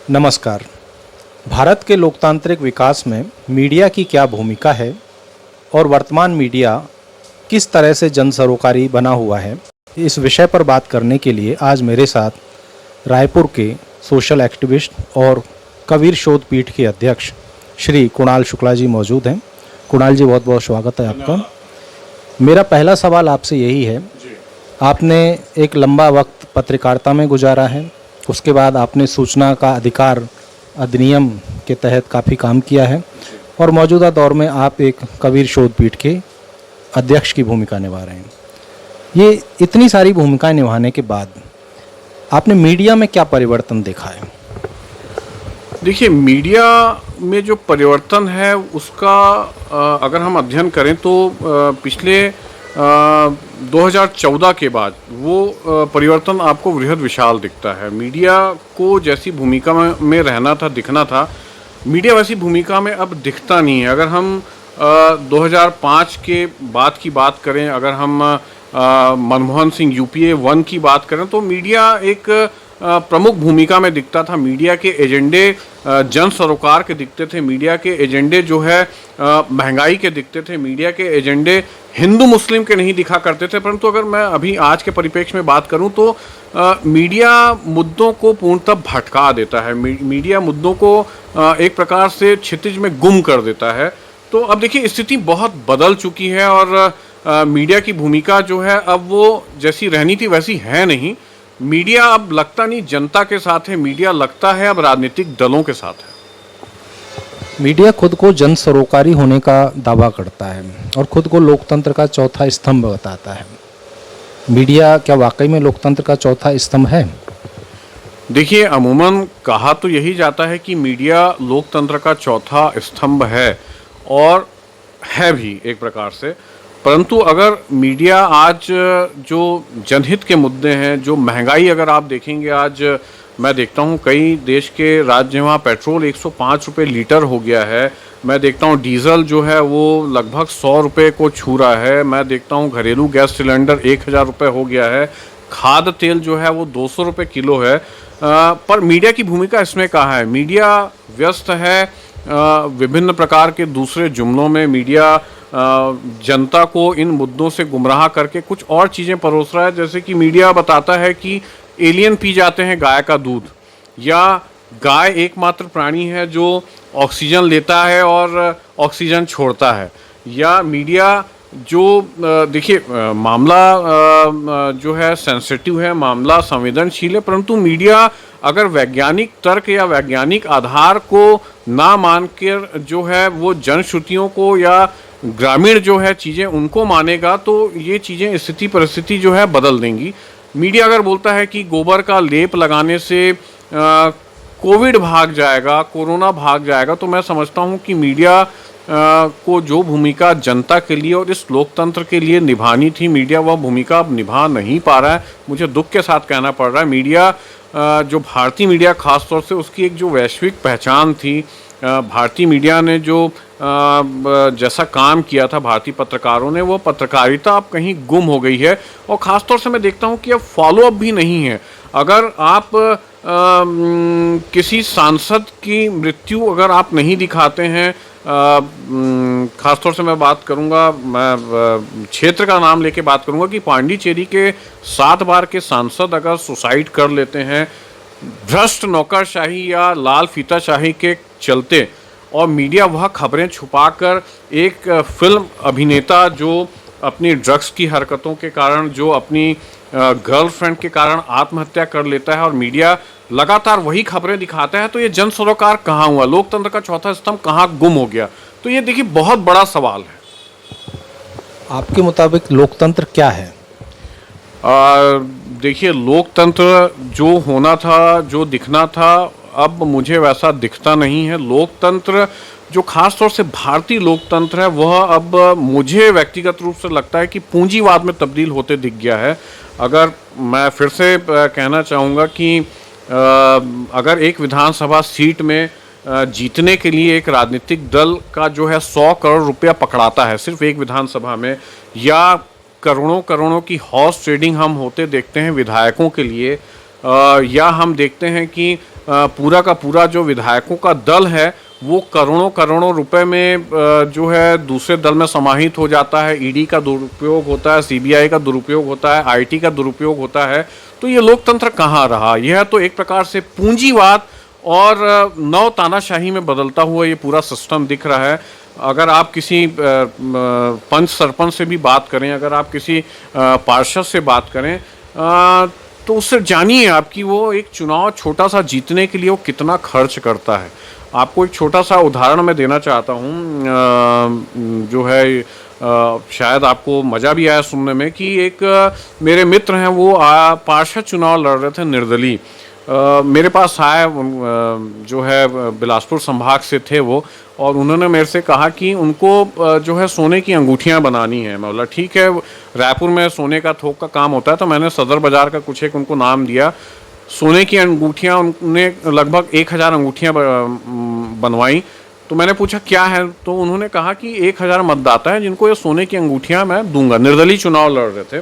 नमस्कार। भारत के लोकतांत्रिक विकास में मीडिया की क्या भूमिका है और वर्तमान मीडिया किस तरह से जन सरोकारी बना हुआ है, इस विषय पर बात करने के लिए आज मेरे साथ रायपुर के सोशल एक्टिविस्ट और कबीर शोध पीठ के अध्यक्ष श्री कुणाल शुक्ला जी मौजूद हैं। कुणाल जी, बहुत बहुत स्वागत है आपका। मेरा पहला सवाल आपसे यही है, आपने एक लंबा वक्त पत्रकारिता में गुजारा है, उसके बाद आपने सूचना का अधिकार अधिनियम के तहत काफ़ी काम किया है और मौजूदा दौर में आप एक कबीर शोध पीठ के अध्यक्ष की भूमिका निभा रहे हैं। ये इतनी सारी भूमिकाएं निभाने के बाद आपने मीडिया में क्या परिवर्तन देखा है? देखिए, मीडिया में जो परिवर्तन है उसका अगर हम अध्ययन करें तो पिछले 2014 के बाद वो परिवर्तन आपको वृहद विशाल दिखता है। मीडिया को जैसी भूमिका में रहना था, दिखना था, मीडिया वैसी भूमिका में अब दिखता नहीं है। अगर हम 2005 के बाद की बात करें, अगर हम मनमोहन सिंह यूपीए 1 की बात करें, तो मीडिया एक प्रमुख भूमिका में दिखता था। मीडिया के एजेंडे जन सरोकार के दिखते थे, मीडिया के एजेंडे जो है महंगाई के दिखते थे, मीडिया के एजेंडे हिंदू मुस्लिम के नहीं दिखा करते थे। परंतु अगर मैं अभी आज के परिप्रेक्ष्य में बात करूं तो मीडिया मुद्दों को पूर्णतः भटका देता है, मीडिया मुद्दों को एक प्रकार से क्षितिज में गुम कर देता है। तो अब देखिए, स्थिति बहुत बदल चुकी है और मीडिया की भूमिका जो है अब वो जैसी रहनी थी वैसी है नहीं। मीडिया अब लगता नहीं जनता के साथ है, मीडिया लगता है अब राजनीतिक दलों के साथ है। मीडिया खुद को जन सरोकारी होने का दावा करता है और खुद को लोकतंत्र का चौथा स्तंभ बताता है। मीडिया क्या वाकई में लोकतंत्र का चौथा स्तंभ है? देखिए, अमूमन कहा तो यही जाता है कि मीडिया लोकतंत्र का चौथा स्तंभ है और है भी एक प्रकार से। परंतु अगर मीडिया आज जो जनहित के मुद्दे हैं, जो महंगाई अगर आप देखेंगे, आज मैं देखता हूँ कई देश के राज्य में वहाँ पेट्रोल 105 रुपये लीटर हो गया है। मैं देखता हूँ डीजल जो है वो लगभग 100 रुपये को छू रहा है। मैं देखता हूँ घरेलू गैस सिलेंडर 1000 रुपये हो गया है। खाद्य तेल जो है वो 200 रुपये किलो है। पर मीडिया की भूमिका इसमें कहाँ है? मीडिया व्यस्त है विभिन्न प्रकार के दूसरे जुमलों में। मीडिया जनता को इन मुद्दों से गुमराह करके कुछ और चीज़ें परोस रहा है। जैसे कि मीडिया बताता है कि एलियन पी जाते हैं गाय का दूध, या गाय एकमात्र प्राणी है जो ऑक्सीजन लेता है और ऑक्सीजन छोड़ता है। या मीडिया जो देखिए, मामला जो है सेंसिटिव है, मामला संवेदनशील है, परंतु मीडिया अगर वैज्ञानिक तर्क या वैज्ञानिक आधार को ना मान कर जो है वो जनश्रुतियों को या ग्रामीण जो है चीज़ें उनको मानेगा तो ये चीज़ें स्थिति परिस्थिति जो है बदल देंगी। मीडिया अगर बोलता है कि गोबर का लेप लगाने से कोविड भाग जाएगा, कोरोना भाग जाएगा, तो मैं समझता हूँ कि मीडिया को जो भूमिका जनता के लिए और इस लोकतंत्र के लिए निभानी थी, मीडिया वह भूमिका अब निभा नहीं पा रहा है। मुझे दुख के साथ कहना पड़ रहा है। मीडिया जो भारतीय मीडिया खास तौर से उसकी एक जो वैश्विक पहचान थी, भारतीय मीडिया ने जो जैसा काम किया था भारतीय पत्रकारों ने, वो पत्रकारिता अब कहीं गुम हो गई है। और ख़ास तौर से मैं देखता हूँ कि अब फॉलो अप भी नहीं है। अगर आप किसी सांसद की मृत्यु अगर आप नहीं दिखाते हैं, ख़ास तौर से मैं बात करूँगा, मैं क्षेत्र का नाम लेके बात करूँगा कि पांडिचेरी के 7 बार के सांसद अगर सुसाइड कर लेते हैं भ्रष्ट नौकरशाही या लाल फीताशाही के चलते, और मीडिया वह खबरें छुपाकर एक फिल्म अभिनेता जो अपनी ड्रग्स की हरकतों के कारण, जो अपनी गर्लफ्रेंड के कारण आत्महत्या कर लेता है और मीडिया लगातार वही खबरें दिखाता है, तो ये जन सरोकार कहाँ हुआ? लोकतंत्र का चौथा स्तंभ कहाँ गुम हो गया? तो ये देखिए बहुत बड़ा सवाल है। आपके मुताबिक लोकतंत्र क्या है? देखिए, लोकतंत्र जो होना था, जो दिखना था, अब मुझे वैसा दिखता नहीं है। लोकतंत्र जो खास तौर से भारतीय लोकतंत्र है वह अब मुझे व्यक्तिगत रूप से लगता है कि पूंजीवाद में तब्दील होते दिख गया है। अगर मैं फिर से कहना चाहूँगा कि अगर एक विधानसभा सीट में जीतने के लिए एक राजनीतिक दल का जो है 100 करोड़ रुपया पकड़ाता है सिर्फ एक विधानसभा में, या करोड़ों करोड़ों की हॉर्स ट्रेडिंग हम होते देखते हैं विधायकों के लिए, या हम देखते हैं कि पूरा का पूरा जो विधायकों का दल है वो करोड़ों करोड़ों रुपए में जो है दूसरे दल में समाहित हो जाता है। ईडी का दुरुपयोग होता है, सीबीआई का दुरुपयोग होता है, आईटी का दुरुपयोग होता है। तो ये लोकतंत्र कहाँ रहा? यह तो एक प्रकार से पूंजीवाद और नव तानाशाही में बदलता हुआ ये पूरा सिस्टम दिख रहा है। अगर आप किसी पंच सरपंच से भी बात करें, अगर आप किसी पार्षद से बात करें, तो उससे जानिए आप कि वो एक चुनाव छोटा सा जीतने के लिए वो कितना खर्च करता है। आपको एक छोटा सा उदाहरण मैं देना चाहता हूँ, जो है शायद आपको मज़ा भी आया सुनने में कि एक मेरे मित्र हैं, वो पार्षद चुनाव लड़ रहे थे निर्दलीय। मेरे पास आए, जो है बिलासपुर संभाग से थे वो, और उन्होंने मेरे से कहा कि उनको जो है सोने की अंगूठियां बनानी है। मैं बोला ठीक है, रायपुर में सोने का थोक का काम होता है, तो मैंने सदर बाजार का कुछ एक उनको नाम दिया। सोने की अंगूठियां उन्होंने लगभग 1000 अंगूठियां बनवाई। तो मैंने पूछा क्या है, तो उन्होंने कहा कि 1000 मतदाता हैं जिनको ये सोने की अंगूठियां मैं दूंगा। निर्दलीय चुनाव लड़ रहे थे,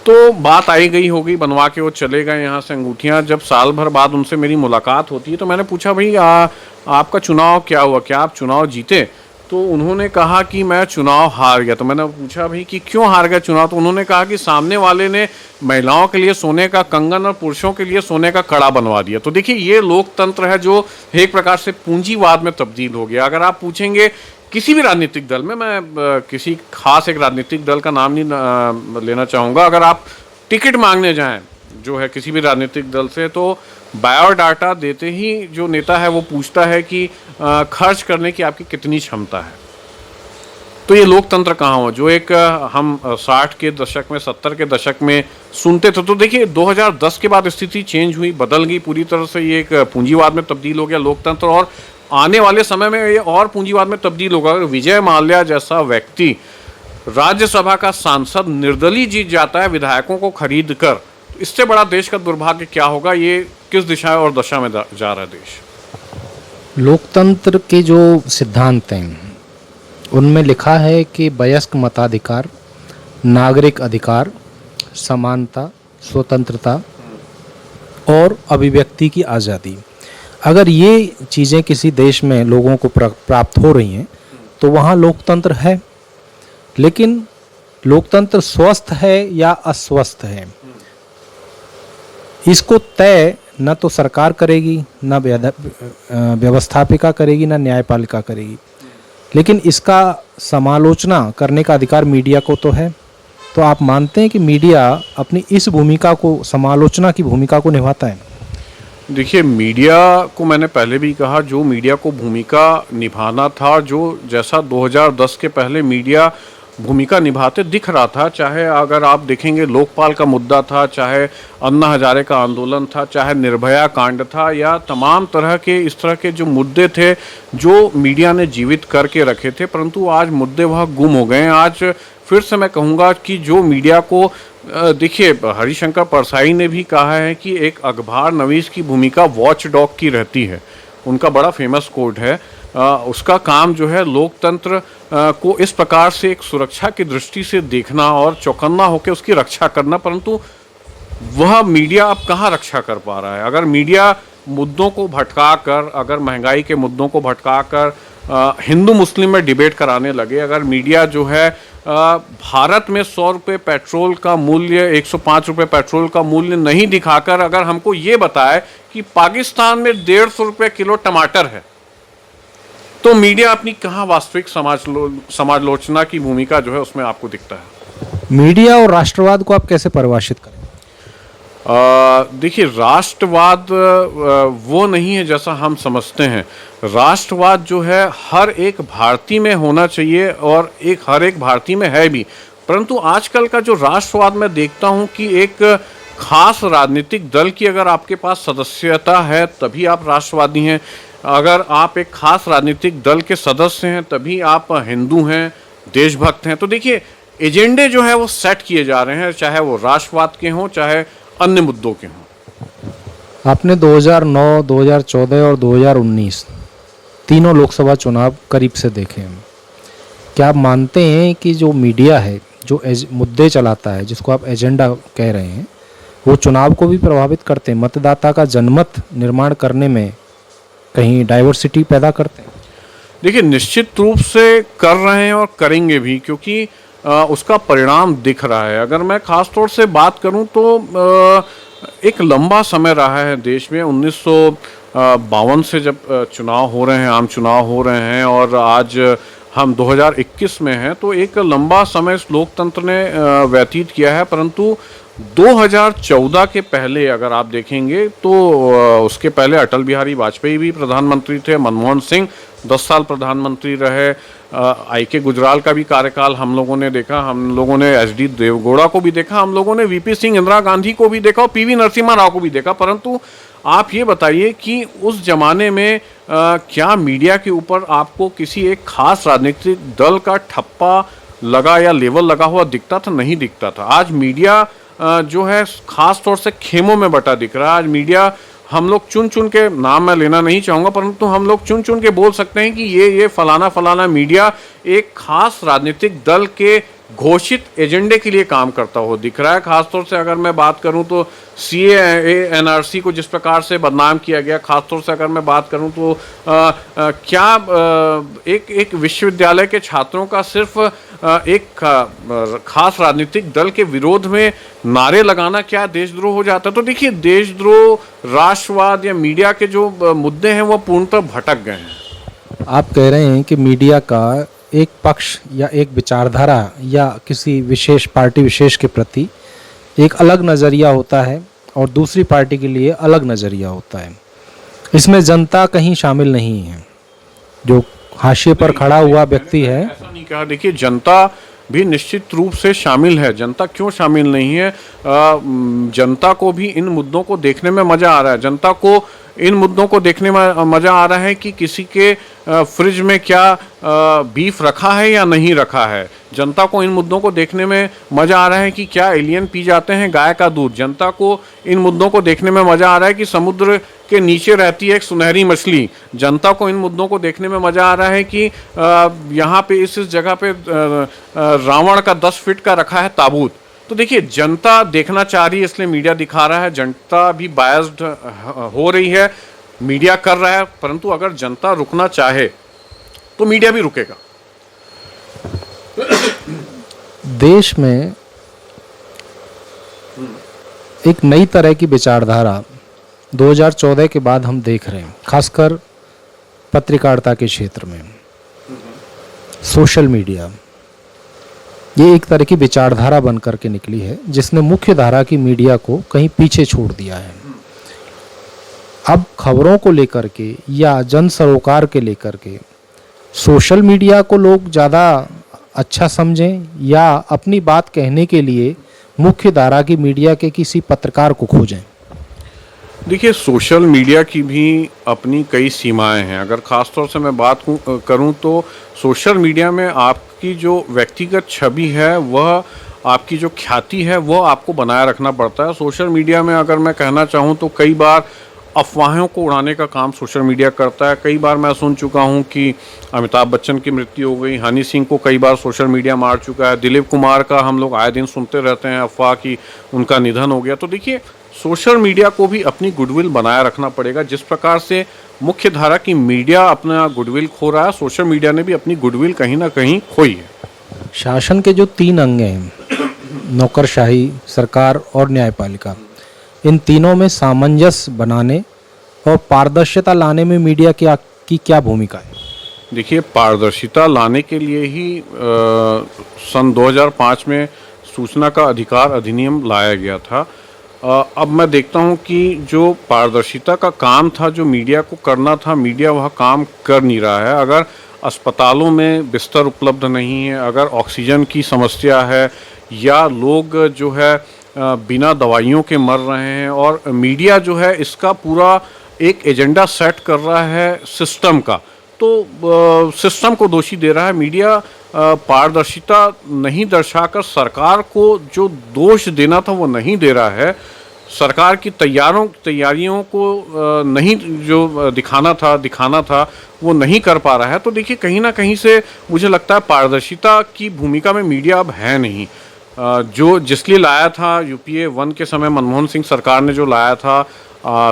तो बात आई गई होगी, बनवा के वो चले गए यहाँ से अंगूठियाँ। जब साल भर बाद उनसे मेरी मुलाकात होती है तो मैंने पूछा भाई आपका चुनाव क्या हुआ, क्या आप चुनाव जीते? तो उन्होंने कहा कि मैं चुनाव हार गया। तो मैंने पूछा भाई कि क्यों हार गया चुनाव? तो उन्होंने कहा कि सामने वाले ने महिलाओं के लिए सोने का कंगन और पुरुषों के लिए सोने का कड़ा बनवा दिया। तो देखिए ये लोकतंत्र है जो एक प्रकार से पूंजीवाद में तब्दील हो गया। अगर आप पूछेंगे किसी भी राजनीतिक दल में, मैं किसी खास एक राजनीतिक दल का नाम नहीं लेना चाहूँगा, अगर आप टिकट मांगने जाएं जो है किसी भी राजनीतिक दल से, तो बायोडाटा देते ही जो नेता है वो पूछता है कि खर्च करने की आपकी कितनी क्षमता है। तो ये लोकतंत्र कहाँ हुआ जो एक हम 60 के दशक में, 70 के दशक में सुनते थे। तो देखिए 2010 के बाद स्थिति चेंज हुई, बदल गई पूरी तरह से। ये एक पूंजीवाद में तब्दील हो गया लोकतंत्र, और आने वाले समय में ये और पूंजीवाद में तब्दील होगा। विजय माल्या जैसा व्यक्ति राज्यसभा का सांसद निर्दलीय जीत जाता है विधायकों को खरीद कर, तो इससे बड़ा देश का दुर्भाग्य क्या होगा? ये किस दिशा और दशा में जा रहा है देश? लोकतंत्र के जो सिद्धांत हैं उनमें लिखा है कि वयस्क मताधिकार, नागरिक अधिकार, समानता, स्वतंत्रता और अभिव्यक्ति की आज़ादी। अगर ये चीज़ें किसी देश में लोगों को प्राप्त हो रही हैं तो वहाँ लोकतंत्र है। लेकिन लोकतंत्र स्वस्थ है या अस्वस्थ है, इसको तय न तो सरकार करेगी, न व्यवस्थापिका करेगी, न न्यायपालिका करेगी, लेकिन इसका समालोचना करने का अधिकार मीडिया को तो है। तो आप मानते हैं कि मीडिया अपनी इस भूमिका को, समालोचना की भूमिका को निभाता है? देखिए मीडिया को मैंने पहले भी कहा, जो मीडिया को भूमिका निभाना था, जो जैसा 2010 के पहले मीडिया भूमिका निभाते दिख रहा था, चाहे अगर आप देखेंगे लोकपाल का मुद्दा था, चाहे अन्ना हजारे का आंदोलन था, चाहे निर्भया कांड था, या तमाम तरह के इस तरह के जो मुद्दे थे जो मीडिया ने जीवित करके रखे थे, परंतु आज मुद्दे वह गुम हो गए हैं। आज फिर से मैं कहूँगा कि जो मीडिया को, देखिए हरिशंकर परसाई ने भी कहा है कि एक अखबार नवीस की भूमिका वॉच डॉग की रहती है। उनका बड़ा फेमस कोट है। उसका काम जो है लोकतंत्र को इस प्रकार से एक सुरक्षा की दृष्टि से देखना और चौकन्ना होकर उसकी रक्षा करना, परंतु वह मीडिया अब कहाँ रक्षा कर पा रहा है? अगर मीडिया मुद्दों को भटका कर, अगर महंगाई के मुद्दों को भटका कर हिंदू मुस्लिम में डिबेट कराने लगे, अगर मीडिया जो है भारत में 100 रुपये पेट्रोल का मूल्य, 105 रुपये पेट्रोल का मूल्य नहीं दिखाकर अगर हमको ये बताए कि पाकिस्तान में 150 रुपये किलो टमाटर है, तो मीडिया अपनी कहाँ वास्तविक समालोचना की भूमिका जो है उसमें आपको दिखता है? मीडिया और राष्ट्रवाद को आप कैसे परिभाषित करें? देखिए राष्ट्रवाद वो नहीं है जैसा हम समझते हैं। राष्ट्रवाद जो है हर एक भारतीय में होना चाहिए, और हर एक भारतीय में है भी, परंतु आजकल का जो राष्ट्रवाद मैं देखता हूं कि एक खास राजनीतिक दल की अगर आपके पास सदस्यता है तभी आप राष्ट्रवादी हैं, अगर आप एक खास राजनीतिक दल के सदस्य हैं तभी आप हिंदू हैं, देशभक्त हैं। तो देखिए एजेंडे जो है वो सेट किए जा रहे हैं, चाहे वो राष्ट्रवाद के हों चाहे अन्य मुद्दों के हों। आपने 2009, 2014 और 2019 तीनों लोकसभा चुनाव करीब से देखे हैं। क्या आप मानते हैं कि जो मीडिया है, जो मुद्दे चलाता है, जिसको आप एजेंडा कह रहे हैं, वो चुनाव को भी प्रभावित करते हैं, मतदाता का जनमत निर्माण करने में कहीं डाइवर्सिटी पैदा करते हैं? देखिए, निश्चित रूप से कर रहे हैं और करेंगे भी, क्योंकि उसका परिणाम दिख रहा है। अगर मैं खास तौर से बात करूं तो एक लंबा समय रहा है देश में, 1952 से जब चुनाव हो रहे हैं, आम चुनाव हो रहे हैं, और आज हम 2021 में हैं, तो एक लंबा समय इस लोकतंत्र ने व्यतीत किया है। परंतु 2014 के पहले अगर आप देखेंगे तो उसके पहले अटल बिहारी वाजपेयी भी प्रधानमंत्री थे, मनमोहन सिंह 10 साल प्रधानमंत्री रहे, आई.के. गुजराल का भी कार्यकाल हम लोगों ने देखा, हम लोगों ने एच.डी. देवगौड़ा को भी देखा, हम लोगों ने वी.पी. सिंह, इंदिरा गांधी को भी देखा और पी.वी. नरसिम्हा राव को भी देखा। परंतु आप ये बताइए कि उस जमाने में क्या मीडिया के ऊपर आपको किसी एक खास राजनीतिक दल का ठप्पा लगा या लेवल लगा हुआ दिखता था? नहीं दिखता था। आज मीडिया जो है खास तौर से खेमों में बटा दिख रहा है। आज मीडिया, हम लोग चुन चुन के, नाम मैं लेना नहीं चाहूँगा, परंतु हम लोग चुन चुन के बोल सकते हैं कि ये फलाना फलाना मीडिया एक खास राजनीतिक दल के घोषित एजेंडे के लिए काम करता हो दिख रहा है। खास तौर से अगर मैं बात करूं तो सीएए, एनआरसी को जिस प्रकार से बदनाम किया गया, खास तौर से अगर मैं बात करूं तो एक विश्वविद्यालय के छात्रों का सिर्फ एक खास राजनीतिक दल के विरोध में नारे लगाना क्या देशद्रोह हो जाता? तो देखिए, देशद्रोह, राष्ट्रवाद या मीडिया के जो मुद्दे हैं वो पूर्णतः भटक गए हैं। आप कह रहे हैं कि मीडिया का एक पक्ष या एक विचारधारा या किसी विशेष पार्टी विशेष के प्रति एक अलग नज़रिया होता है और दूसरी पार्टी के लिए अलग नज़रिया होता है। इसमें जनता कहीं शामिल नहीं है, जो हाशिए पर खड़ा हुआ व्यक्ति है। ऐसा नहीं कहा। देखिए, जनता भी निश्चित रूप से शामिल है। जनता क्यों शामिल नहीं है? जनता को भी इन मुद्दों को देखने में मज़ा आ रहा है। जनता को इन मुद्दों को देखने में मज़ा आ रहा है कि किसी के फ्रिज में क्या बीफ रखा है या नहीं रखा है। जनता को इन मुद्दों को देखने में मज़ा आ रहा है कि क्या एलियन पी जाते हैं गाय का दूध। जनता को इन मुद्दों को देखने में मज़ा आ रहा है कि समुद्र के नीचे रहती है एक सुनहरी मछली। जनता को इन मुद्दों को देखने में मज़ा आ रहा है कि यहाँ पे इस जगह पे रावण का 10 फीट का रखा है ताबूत। तो देखिए, जनता देखना चाह रही है, इसलिए मीडिया दिखा रहा है। जनता भी बायस्ड हो रही है, मीडिया कर रहा है। परंतु अगर जनता रुकना चाहे तो मीडिया भी रुकेगा। देश में एक नई तरह की विचारधारा 2014 के बाद हम देख रहे हैं, खासकर पत्रकारिता के क्षेत्र में। सोशल मीडिया ये एक तरह की विचारधारा बन करके निकली है, जिसने मुख्य धारा की मीडिया को कहीं पीछे छोड़ दिया है। अब खबरों को लेकर के या जन सरोकार के लेकर के सोशल मीडिया को लोग ज़्यादा अच्छा समझें या अपनी बात कहने के लिए मुख्य धारा की मीडिया के किसी पत्रकार को खोजें? देखिए, सोशल मीडिया की भी अपनी कई सीमाएं हैं। अगर ख़ास तौर से मैं बात करूं तो सोशल मीडिया में आपकी जो व्यक्तिगत छवि है, वह आपकी जो ख्याति है, वह आपको बनाए रखना पड़ता है। सोशल मीडिया में अगर मैं कहना चाहूं तो कई बार अफवाहों को उड़ाने का काम सोशल मीडिया करता है। कई बार मैं सुन चुका हूं कि अमिताभ बच्चन की मृत्यु हो गई, हनी सिंह को कई बार सोशल मीडिया मार चुका है, दिलीप कुमार का हम लोग आए दिन सुनते रहते हैं अफवाह की उनका निधन हो गया। तो देखिए, सोशल मीडिया को भी अपनी गुडविल बनाए रखना पड़ेगा। जिस प्रकार से मुख्य धारा की मीडिया अपना गुडविल खो रहा है, सोशल मीडिया ने भी अपनी गुडविल कहीं ना कहीं खोई है। शासन के जो 3 अंग हैं, नौकरशाही, सरकार और न्यायपालिका, इन तीनों में सामंजस्य बनाने और पारदर्शिता लाने में मीडिया की क्या भूमिका है? देखिए, पारदर्शिता लाने के लिए ही सन 2005 में सूचना का अधिकार अधिनियम लाया गया था। अब मैं देखता हूं कि जो पारदर्शिता का काम था, जो मीडिया को करना था, मीडिया वह काम कर नहीं रहा है। अगर अस्पतालों में बिस्तर उपलब्ध नहीं है, अगर ऑक्सीजन की समस्या है, या लोग जो है बिना दवाइयों के मर रहे हैं, और मीडिया जो है इसका पूरा एक एजेंडा सेट कर रहा है सिस्टम का, तो सिस्टम को दोषी दे रहा है। मीडिया पारदर्शिता नहीं दर्शाकर सरकार को जो दोष देना था वो नहीं दे रहा है। सरकार की तैयारियों को नहीं जो दिखाना था वो नहीं कर पा रहा है। तो देखिए, कहीं ना कहीं से मुझे लगता है पारदर्शिता की भूमिका में मीडिया अब है नहीं। जो जिसलिए लाया था यूपीए 1 के समय मनमोहन सिंह सरकार ने जो लाया था,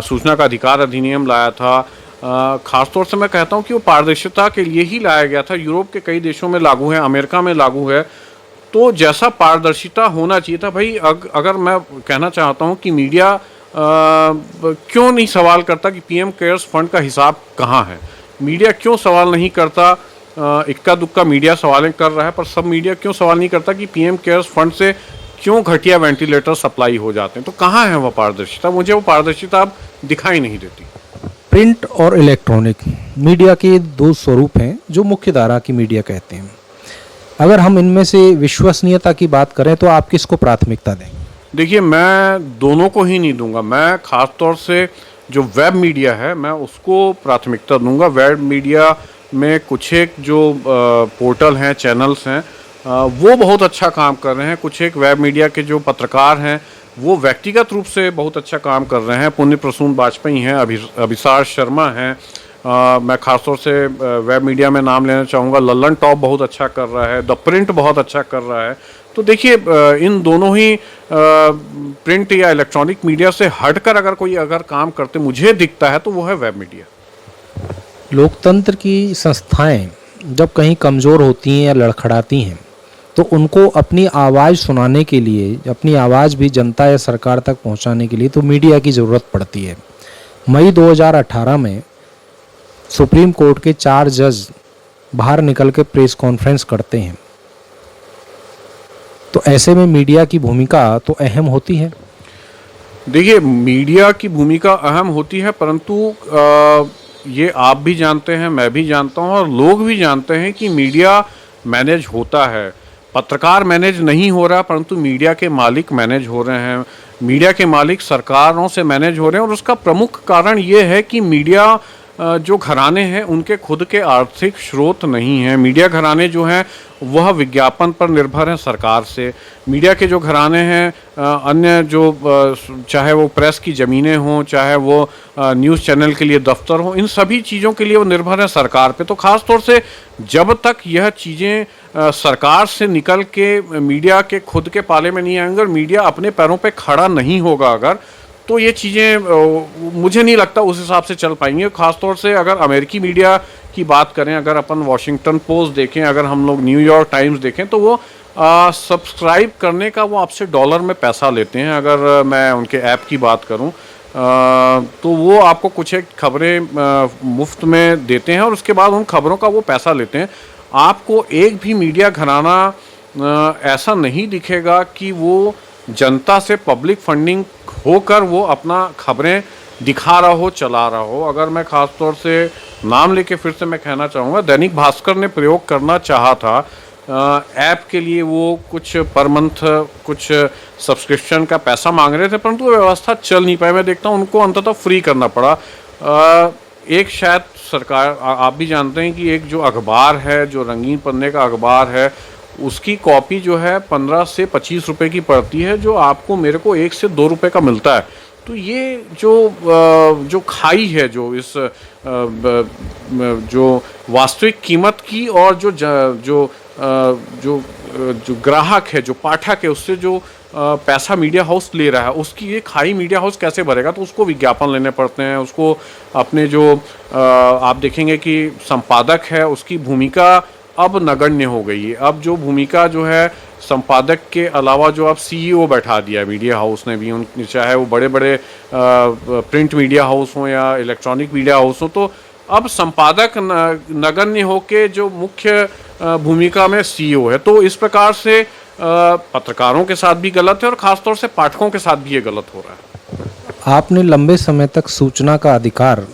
सूचना का अधिकार अधिनियम लाया था, खासतौर से मैं कहता हूँ कि वो पारदर्शिता के लिए ही लाया गया था। यूरोप के कई देशों में लागू है, अमेरिका में लागू है। तो जैसा पारदर्शिता होना चाहिए था भाई, अगर मैं कहना चाहता हूँ कि मीडिया क्यों नहीं सवाल करता कि पीएम केयर्स फंड का हिसाब कहाँ है, मीडिया क्यों सवाल नहीं करता, इक्का दुक्का मीडिया सवालें कर रहा है, पर सब मीडिया क्यों सवाल नहीं करता कि पीएम केयर्स फंड से क्यों घटिया वेंटिलेटर सप्लाई हो जाते हैं। तो कहाँ है वो पारदर्शिता? मुझे वो पारदर्शिता अब दिखाई नहीं देती। प्रिंट और इलेक्ट्रॉनिक मीडिया के दो स्वरूप हैं जो मुख्य धारा की मीडिया कहते हैं। अगर हम इनमें से विश्वसनीयता की बात करें तो आप किसको प्राथमिकता देंगे? देखिए, मैं दोनों को ही नहीं दूंगा। मैं खास तौर से जो वेब मीडिया है मैं उसको प्राथमिकता दूंगा। वेब मीडिया में कुछ एक जो पोर्टल हैं, चैनल्स हैं, वो बहुत अच्छा काम कर रहे हैं। कुछ एक वेब मीडिया के जो पत्रकार हैं वो व्यक्तिगत रूप से बहुत अच्छा काम कर रहे हैं। पुण्य प्रसून वाजपेयी हैं, अभिसार शर्मा हैं। मैं खासतौर से वेब मीडिया में नाम लेना चाहूँगा, लल्लन टॉप बहुत अच्छा कर रहा है, द प्रिंट बहुत अच्छा कर रहा है। तो देखिए, इन दोनों ही प्रिंट या इलेक्ट्रॉनिक मीडिया से हटकर अगर कोई काम करते मुझे दिखता है तो वो है वेब मीडिया। लोकतंत्र की संस्थाएं जब कहीं कमज़ोर होती हैं या लड़खड़ाती हैं तो उनको अपनी आवाज़ सुनाने के लिए, अपनी आवाज़ भी जनता या सरकार तक पहुंचाने के लिए तो मीडिया की ज़रूरत पड़ती है। मई 2018 में सुप्रीम कोर्ट के 4 जज बाहर निकल के प्रेस कॉन्फ्रेंस करते हैं, तो ऐसे में मीडिया की भूमिका तो अहम होती है। देखिए, मीडिया की भूमिका अहम होती है, परंतु ये आप भी जानते हैं, मैं भी जानता हूं और लोग भी जानते हैं कि मीडिया मैनेज होता है। पत्रकार मैनेज नहीं हो रहा, परंतु मीडिया के मालिक मैनेज हो रहे हैं। मीडिया के मालिक सरकारों से मैनेज हो रहे हैं और उसका प्रमुख कारण ये है कि मीडिया जो घराने हैं उनके खुद के आर्थिक स्रोत नहीं हैं। मीडिया घराने जो हैं वह विज्ञापन पर निर्भर हैं सरकार से। मीडिया के जो घराने हैं, अन्य जो चाहे वो प्रेस की ज़मीनें हों, चाहे वो न्यूज़ चैनल के लिए दफ्तर हों, इन सभी चीज़ों के लिए वो निर्भर हैं सरकार पे। तो ख़ास तौर से जब तक यह चीज़ें सरकार से निकल के मीडिया के खुद के पाले में नहीं आएंगे और मीडिया अपने पैरों पे खड़ा नहीं होगा अगर, तो ये चीज़ें मुझे नहीं लगता उस हिसाब से चल पाएंगी। ख़ासतौर से अगर अमेरिकी मीडिया की बात करें, अगर अपन वॉशिंगटन पोस्ट देखें, अगर हम लोग न्यूयॉर्क टाइम्स देखें, तो वो सब्सक्राइब करने का वो आपसे डॉलर में पैसा लेते हैं। अगर मैं उनके ऐप की बात करूं तो वो आपको कुछ एक खबरें मुफ्त में देते हैं और उसके बाद उन खबरों का वो पैसा लेते हैं। आपको एक भी मीडिया घराना ऐसा नहीं दिखेगा कि वो जनता से पब्लिक फंडिंग होकर वो अपना खबरें दिखा रहा हो, चला रहा हो। अगर मैं ख़ास तौर से नाम लेके फिर से मैं कहना चाहूँगा, दैनिक भास्कर ने प्रयोग करना चाहा था ऐप के लिए, वो कुछ पर मंथ कुछ सब्सक्रिप्शन का पैसा मांग रहे थे, परंतु व्यवस्था चल नहीं पाई। मैं देखता हूँ उनको अंततः फ्री करना पड़ा। एक शायद सरकार, आप भी जानते हैं कि एक जो अखबार है, जो रंगीन पन्ने का अखबार है, उसकी कॉपी जो है 15 से 25 रुपए की पड़ती है, जो आपको मेरे को 1 से 2 रुपए का मिलता है। तो ये जो खाई है, जो इस जो वास्तविक कीमत की और जो ग्राहक है, जो पाठक है, उससे जो पैसा मीडिया हाउस ले रहा है, उसकी ये खाई मीडिया हाउस कैसे भरेगा? तो उसको विज्ञापन लेने पड़ते हैं, उसको अपने जो आप देखेंगे कि संपादक है उसकी भूमिका अब नगण्य हो गई है। अब जो भूमिका जो है संपादक के अलावा जो अब सीईओ बैठा दिया मीडिया हाउस ने भी, उन चाहे वो बड़े बड़े प्रिंट मीडिया हाउस हों या इलेक्ट्रॉनिक मीडिया हाउस हों, तो अब संपादक नगण्य होके जो मुख्य भूमिका में सीईओ है। तो इस प्रकार से पत्रकारों के साथ भी गलत है और ख़ासतौर से पाठकों के साथ भी ये गलत हो रहा है। आपने लंबे समय तक सूचना का अधिकार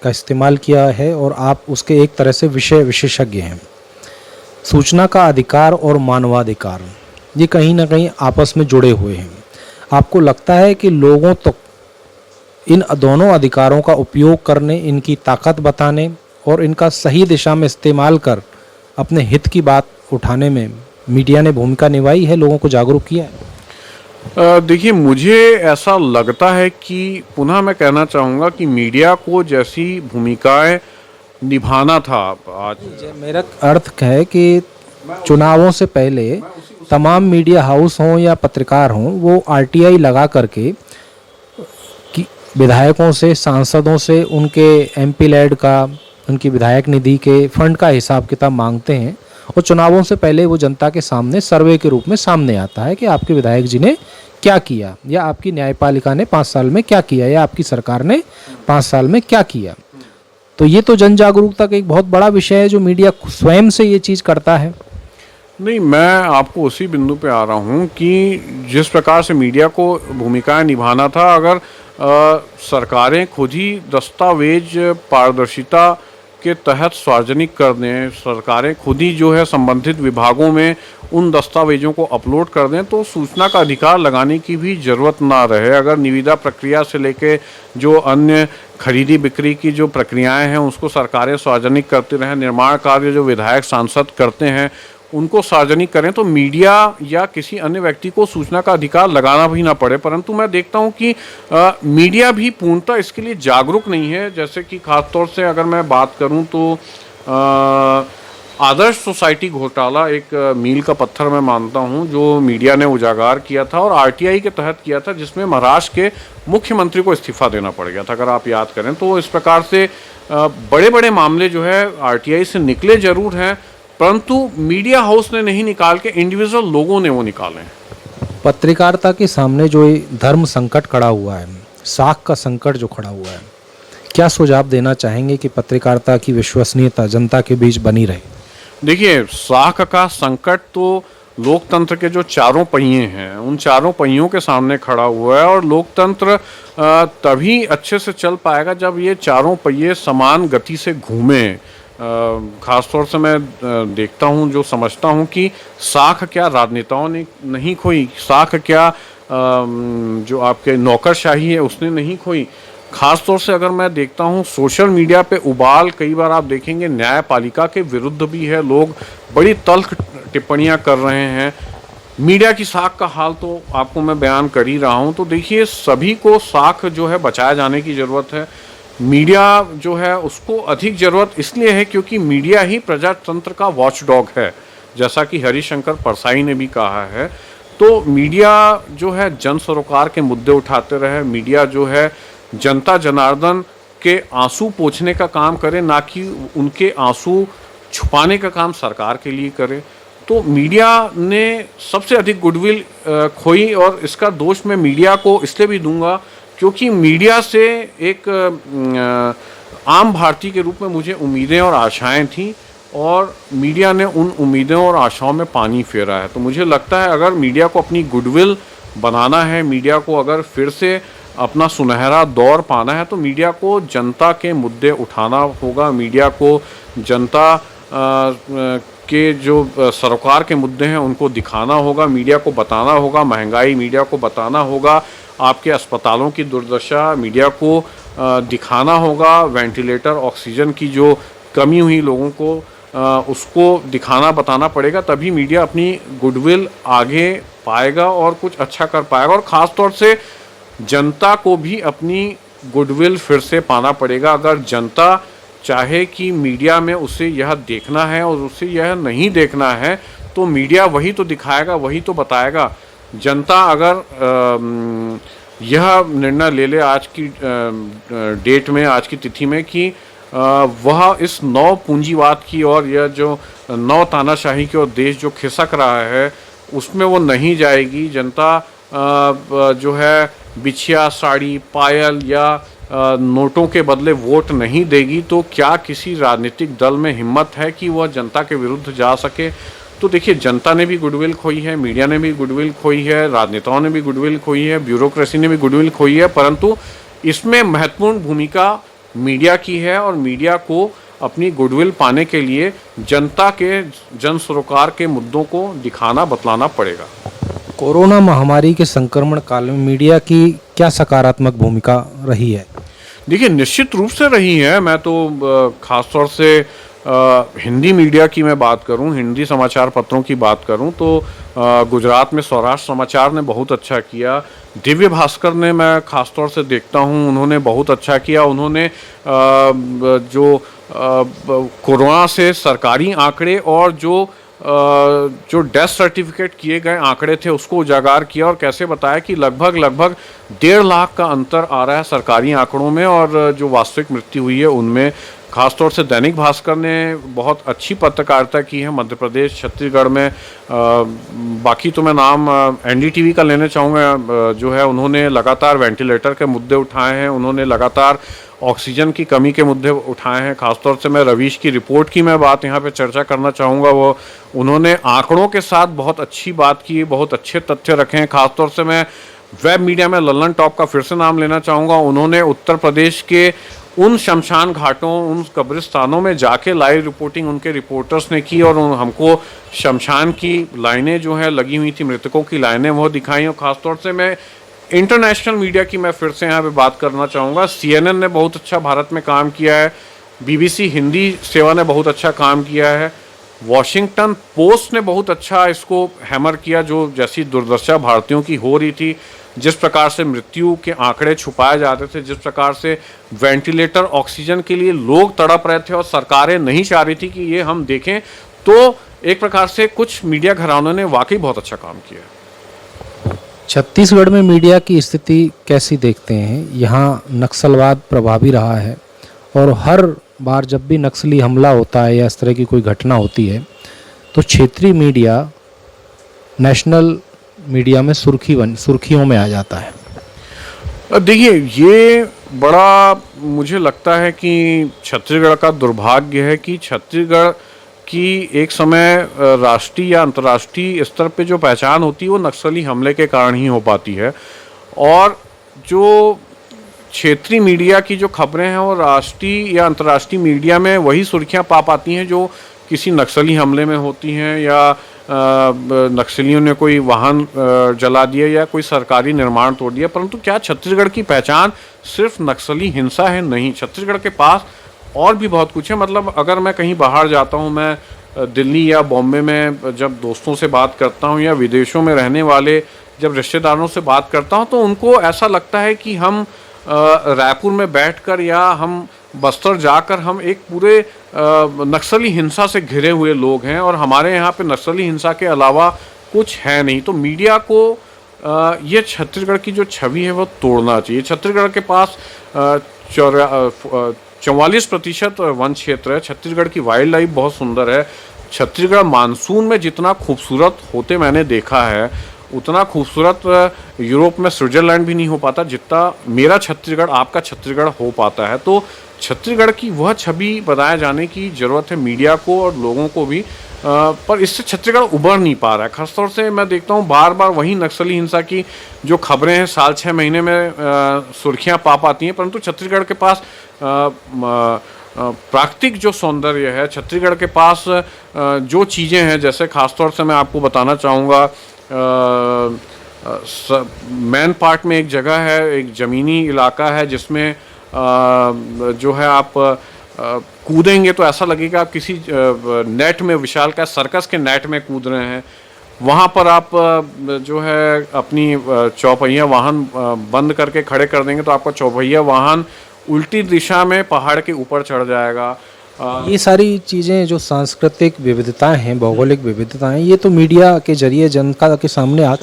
का इस्तेमाल किया है और आप उसके एक तरह से विषय विशेषज्ञ हैं। सूचना का अधिकार और मानवाधिकार ये कहीं ना कहीं आपस में जुड़े हुए हैं। आपको लगता है कि लोगों तक इन दोनों अधिकारों का उपयोग करने, इनकी ताकत बताने और इनका सही दिशा में इस्तेमाल कर अपने हित की बात उठाने में मीडिया ने भूमिका निभाई है, लोगों को जागरूक किया है? देखिए, मुझे ऐसा लगता है कि पुनः मैं कहना चाहूँगा कि मीडिया को जैसी भूमिकाएं निभाना था आज, मेरा अर्थ है कि चुनावों से पहले तमाम मीडिया हाउस हों या पत्रकार हों वो आरटीआई लगा करके कि विधायकों से, सांसदों से उनके एमपी लैड का, उनकी विधायक निधि के फंड का हिसाब किताब मांगते हैं और चुनावों से पहले वो जनता के सामने सर्वे के रूप में सामने आता है कि आपके विधायक जी ने क्या किया, या आपकी न्यायपालिका ने 5 साल में क्या किया, या आपकी सरकार ने 5 साल में क्या किया। तो ये तो जन जागरूकता का एक बहुत बड़ा विषय है जो मीडिया स्वयं से ये चीज़ करता है। नहीं, मैं आपको उसी बिंदु पे आ रहा हूँ कि जिस प्रकार से मीडिया को भूमिकाएं निभाना था, अगर सरकारें खुद ही दस्तावेज पारदर्शिता के तहत सार्वजनिक कर दें, सरकारें खुद ही जो है संबंधित विभागों में उन दस्तावेजों को अपलोड कर दें, तो सूचना का अधिकार लगाने की भी ज़रूरत ना रहे। अगर निविदा प्रक्रिया से लेके जो अन्य खरीदी बिक्री की जो प्रक्रियाएं हैं उसको सरकारें सार्वजनिक करती रहें, निर्माण कार्य जो विधायक सांसद करते हैं उनको सार्वजनिक करें, तो मीडिया या किसी अन्य व्यक्ति को सूचना का अधिकार लगाना भी ना पड़े। परंतु मैं देखता हूं कि मीडिया भी पूर्णतः इसके लिए जागरूक नहीं है। जैसे कि खासतौर से अगर मैं बात करूं तो आदर्श सोसाइटी घोटाला एक मील का पत्थर मैं मानता हूं जो मीडिया ने उजागर किया था और आरटीआई के तहत किया था, जिसमें महाराष्ट्र के मुख्यमंत्री को इस्तीफा देना पड़ गया था, अगर आप याद करें। तो इस प्रकार से बड़े बड़े मामले जो है आरटीआई से निकले जरूर हैं, परंतु मीडिया हाउस ने नहीं निकाल के इंडिविजुअल लोगों ने वो निकाले। पत्रकारिता के सामने जो धर्म संकट खड़ा हुआ है, साख का संकट जो खड़ा हुआ है, क्या सुझाव देना चाहेंगे कि पत्रकारिता की विश्वसनीयता जनता के बीच बनी रहे? देखिए, साख का संकट तो लोकतंत्र के जो चारों पहिए हैं उन चारों पहियों के सामने खड़ा हुआ है, और लोकतंत्र तभी अच्छे से चल पाएगा जब ये चारों पहिए समान गति से घूमें। खासतौर से मैं देखता हूँ, जो समझता हूँ कि साख क्या राजनेताओं ने नहीं खोई, साख क्या जो आपके नौकरशाही है उसने नहीं खोई। खासतौर से अगर मैं देखता हूँ सोशल मीडिया पे उबाल कई बार आप देखेंगे न्यायपालिका के विरुद्ध भी है, लोग बड़ी तल्ख टिप्पणियाँ कर रहे हैं। मीडिया की साख का हाल तो आपको मैं बयान कर ही रहा हूँ। तो देखिए, सभी को साख जो है बचाए जाने की ज़रूरत है। मीडिया जो है उसको अधिक ज़रूरत इसलिए है क्योंकि मीडिया ही प्रजातंत्र का वॉचडॉग है, जैसा कि हरिशंकर परसाई ने भी कहा है। तो मीडिया जो है जन सरोकार के मुद्दे उठाते रहे, मीडिया जो है जनता जनार्दन के आंसू पोंछने का काम करे, ना कि उनके आंसू छुपाने का काम सरकार के लिए करे। तो मीडिया ने सबसे अधिक गुडविल खोई, और इसका दोष मैं मीडिया को इसलिए भी दूंगा क्योंकि मीडिया से एक आम भारतीय के रूप में मुझे उम्मीदें और आशाएं थी, और मीडिया ने उन उम्मीदों और आशाओं में पानी फेरा है। तो मुझे लगता है अगर मीडिया को अपनी गुडविल बनाना है, मीडिया को अगर फिर से अपना सुनहरा दौर पाना है, तो मीडिया को जनता के मुद्दे उठाना होगा, मीडिया को जनता के जो सरोकार के मुद्दे हैं उनको दिखाना होगा, मीडिया को बताना होगा महंगाई, मीडिया को बताना होगा आपके अस्पतालों की दुर्दशा, मीडिया को दिखाना होगा वेंटिलेटर ऑक्सीजन की जो कमी हुई लोगों को, उसको दिखाना बताना पड़ेगा, तभी मीडिया अपनी गुडविल आगे पाएगा और कुछ अच्छा कर पाएगा। और ख़ास तौर से जनता को भी अपनी गुडविल फिर से पाना पड़ेगा। अगर जनता चाहे कि मीडिया में उसे यह देखना है और उसे यह नहीं देखना है, तो मीडिया वही तो दिखाएगा, वही तो बताएगा। जनता अगर यह निर्णय ले ले आज की डेट में, आज की तिथि में, कि वह इस नौ पूंजीवाद की और यह जो नौ तानाशाही की ओर देश जो खिसक रहा है उसमें वो नहीं जाएगी, जनता जो है बिछिया, साड़ी, पायल या नोटों के बदले वोट नहीं देगी, तो क्या किसी राजनीतिक दल में हिम्मत है कि वह जनता के विरुद्ध जा सके? तो देखिए, जनता ने भी गुडविल खोई है, मीडिया ने भी गुडविल खोई है, राजनेताओं ने भी गुडविल खोई है, ब्यूरोक्रेसी ने भी गुडविल खोई है, परंतु इसमें महत्वपूर्ण भूमिका मीडिया की है, और मीडिया को अपनी गुडविल पाने के लिए जनता के जन सरोकार के मुद्दों को दिखाना बतलाना पड़ेगा। कोरोना महामारी के संक्रमण काल में मीडिया की क्या सकारात्मक भूमिका रही है? देखिए, निश्चित रूप से रही है। मैं तो खासतौर से हिंदी मीडिया की मैं बात करूं, हिंदी समाचार पत्रों की बात करूं, तो गुजरात में सौराष्ट्र समाचार ने बहुत अच्छा किया, दिव्य भास्कर ने मैं खासतौर से देखता हूं उन्होंने बहुत अच्छा किया। उन्होंने जो कोरोना से सरकारी आंकड़े और जो जो डेथ सर्टिफिकेट किए गए आंकड़े थे उसको उजागर किया और कैसे बताया कि लगभग 1.5 लाख का अंतर आ रहा है सरकारी आंकड़ों में और जो वास्तविक मृत्यु हुई है उनमें। खासतौर से दैनिक भास्कर ने बहुत अच्छी पत्रकारिता की है मध्य प्रदेश छत्तीसगढ़ में। बाकी तो मैं नाम एनडीटीवी का लेना चाहूँगा, जो है उन्होंने लगातार वेंटिलेटर के मुद्दे उठाए हैं, उन्होंने लगातार ऑक्सीजन की कमी के मुद्दे उठाए हैं। खासतौर से मैं रवीश की रिपोर्ट की मैं बात यहाँ पे चर्चा करना चाहूँगा। वो उन्होंने आंकड़ों के साथ बहुत अच्छी बात की, बहुत अच्छे तथ्य रखे हैं। खासतौर से मैं वेब मीडिया में लल्लन टॉप का फिर से नाम लेना चाहूँगा। उन्होंने उत्तर प्रदेश के उन शमशान घाटों, उन कब्रिस्तानों में जाके लाइव रिपोर्टिंग उनके रिपोर्टर्स ने की और हमको शमशान की लाइनें जो है लगी हुई थी, मृतकों की लाइनें वो दिखाई। और ख़ासतौर से मैं इंटरनेशनल मीडिया की मैं फिर से यहाँ पे बात करना चाहूँगा। CNN ने बहुत अच्छा भारत में काम किया है, BBC हिंदी सेवा ने बहुत अच्छा काम किया है, वॉशिंगटन पोस्ट ने बहुत अच्छा इसको हैमर किया। जो जैसी दुर्दशा भारतीयों की हो रही थी, जिस प्रकार से मृत्यु के आंकड़े छुपाए जाते थे, जिस प्रकार से वेंटिलेटर ऑक्सीजन के लिए लोग तड़प रहे थे और सरकारें नहीं चाह रही थी कि ये हम देखें, तो एक प्रकार से कुछ मीडिया घरानों ने वाकई बहुत अच्छा काम किया। छत्तीसगढ़ में मीडिया की स्थिति कैसी देखते हैं? यहाँ नक्सलवाद प्रभावी रहा है और हर बार जब भी नक्सली हमला होता है या इस तरह की कोई घटना होती है तो क्षेत्रीय मीडिया नेशनल मीडिया में सुर्खियों में आ जाता है। देखिए, ये बड़ा मुझे लगता है कि छत्तीसगढ़ का दुर्भाग्य है कि छत्तीसगढ़ की एक समय राष्ट्रीय या अंतर्राष्ट्रीय स्तर पे जो पहचान होती है वो नक्सली हमले के कारण ही हो पाती है। और जो क्षेत्रीय मीडिया की जो खबरें हैं वो राष्ट्रीय या अंतर्राष्ट्रीय मीडिया में वही सुर्खियां पा पाती हैं जो किसी नक्सली हमले में होती हैं, या नक्सलियों ने कोई वाहन जला दिया या कोई सरकारी निर्माण तोड़ दिया। परंतु क्या छत्तीसगढ़ की पहचान सिर्फ नक्सली हिंसा है? नहीं, छत्तीसगढ़ के पास और भी बहुत कुछ है। मतलब अगर मैं कहीं बाहर जाता हूँ, मैं दिल्ली या बॉम्बे में जब दोस्तों से बात करता हूँ या विदेशों में रहने वाले जब रिश्तेदारों से बात करता हूँ, तो उनको ऐसा लगता है कि हम रायपुर में बैठकर या हम बस्तर जाकर हम एक पूरे नक्सली हिंसा से घिरे हुए लोग हैं और हमारे यहाँ पे नक्सली हिंसा के अलावा कुछ है नहीं। तो मीडिया को ये छत्तीसगढ़ की जो छवि है वो तोड़ना चाहिए। छत्तीसगढ़ के पास 44% वन क्षेत्र है। छत्तीसगढ़ की वाइल्ड लाइफ बहुत सुंदर है। छत्तीसगढ़ मानसून में जितना खूबसूरत होते मैंने देखा है, उतना खूबसूरत यूरोप में स्विट्जरलैंड भी नहीं हो पाता जितना मेरा छत्तीसगढ़, आपका छत्तीसगढ़ हो पाता है। तो छत्तीसगढ़ की वह छवि बनाए जाने की ज़रूरत है मीडिया को और लोगों को भी, पर इससे छत्तीसगढ़ उभर नहीं पा रहा है। खासतौर से मैं देखता हूँ बार बार वही नक्सली हिंसा की जो खबरें हैं साल 6 महीने में सुर्खियाँ पा पाती हैं, परंतु छत्तीसगढ़ के पास प्राकृतिक जो सौंदर्य है, छत्तीसगढ़ के पास जो चीज़ें हैं, जैसे खासतौर से मैं आपको बताना चाहूँगा, मैन पार्ट में एक जगह है, एक ज़मीनी इलाका है जिसमें जो है आप कूदेंगे तो ऐसा लगेगा आप किसी नेट में, विशाल का सर्कस के नेट में कूद रहे हैं। वहाँ पर आप जो है अपनी चौपहिया वाहन बंद करके खड़े कर देंगे तो आपका चौपहिया वाहन उल्टी दिशा में पहाड़ के ऊपर चढ़ जाएगा। ये सारी चीज़ें जो सांस्कृतिक विविधताएं हैं, भौगोलिक विविधताएं, ये तो मीडिया के जरिए जनता के सामने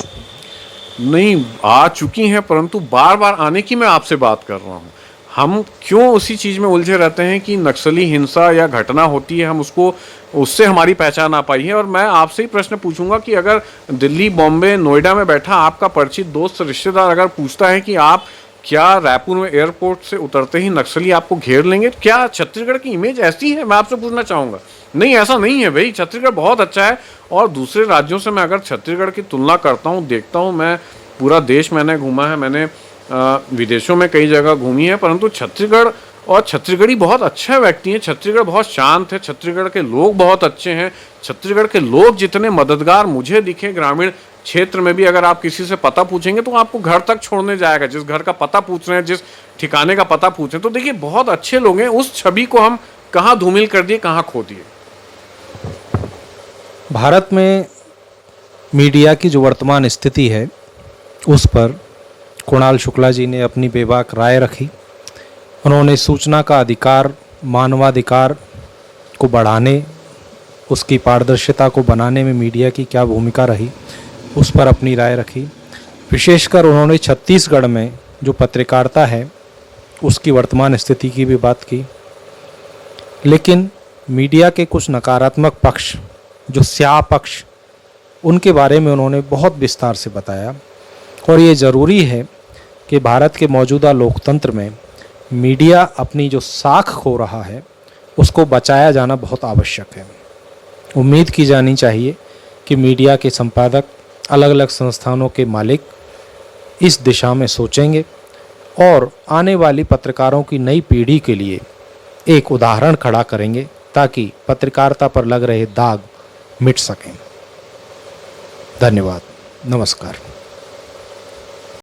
नहीं आ चुकी हैं, परंतु बार बार आने की मैं आपसे बात कर रहा हूँ। हम क्यों उसी चीज़ में उलझे रहते हैं कि नक्सली हिंसा या घटना होती है, हम उसको, उससे हमारी पहचान आ पाई है। और मैं आपसे ही प्रश्न पूछूंगा कि अगर दिल्ली, बॉम्बे, नोएडा में बैठा आपका परिचित दोस्त, रिश्तेदार अगर पूछता है कि आप क्या रायपुर में एयरपोर्ट से उतरते ही नक्सली आपको घेर लेंगे, क्या छत्तीसगढ़ की इमेज ऐसी है? मैं आपसे पूछना चाहूँगा। नहीं, ऐसा नहीं है भाई। छत्तीसगढ़ बहुत अच्छा है और दूसरे राज्यों से मैं अगर छत्तीसगढ़ की तुलना करता हूँ, देखता हूँ, मैं पूरा देश मैंने घूमा है, मैंने विदेशों में कई जगह घूमी है, परंतु छत्तीसगढ़ और छत्तीसगढ़ी बहुत अच्छे व्यक्ति हैं। छत्तीसगढ़ बहुत शांत है, छत्तीसगढ़ के लोग बहुत अच्छे हैं। छत्तीसगढ़ के लोग जितने मददगार मुझे दिखे ग्रामीण क्षेत्र में भी, अगर आप किसी से पता पूछेंगे तो आपको घर तक छोड़ने जाएगा, जिस घर का पता पूछ रहे हैं, जिस ठिकाने का पता पूछ रहे हैं। तो देखिए, बहुत अच्छे लोग हैं। उस छवि को हम कहाँ धूमिल कर दिए, कहाँ खो दिए। भारत में मीडिया की जो वर्तमान स्थिति है उस पर कुणाल शुक्ला जी ने अपनी बेबाक राय रखी। उन्होंने सूचना का अधिकार, मानवाधिकार को बढ़ाने उसकी पारदर्शिता को बनाने में मीडिया की क्या भूमिका रही, उस पर अपनी राय रखी। विशेषकर उन्होंने छत्तीसगढ़ में जो पत्रकारिता है उसकी वर्तमान स्थिति की भी बात की। लेकिन मीडिया के कुछ नकारात्मक पक्ष, जो स्याह पक्ष, उनके बारे में उन्होंने बहुत विस्तार से बताया। और ये ज़रूरी है कि भारत के मौजूदा लोकतंत्र में मीडिया अपनी जो साख खो रहा है उसको बचाया जाना बहुत आवश्यक है। उम्मीद की जानी चाहिए कि मीडिया के संपादक, अलग अलग संस्थानों के मालिक इस दिशा में सोचेंगे और आने वाली पत्रकारों की नई पीढ़ी के लिए एक उदाहरण खड़ा करेंगे ताकि पत्रकारिता पर लग रहे दाग मिट सकें। धन्यवाद। नमस्कार।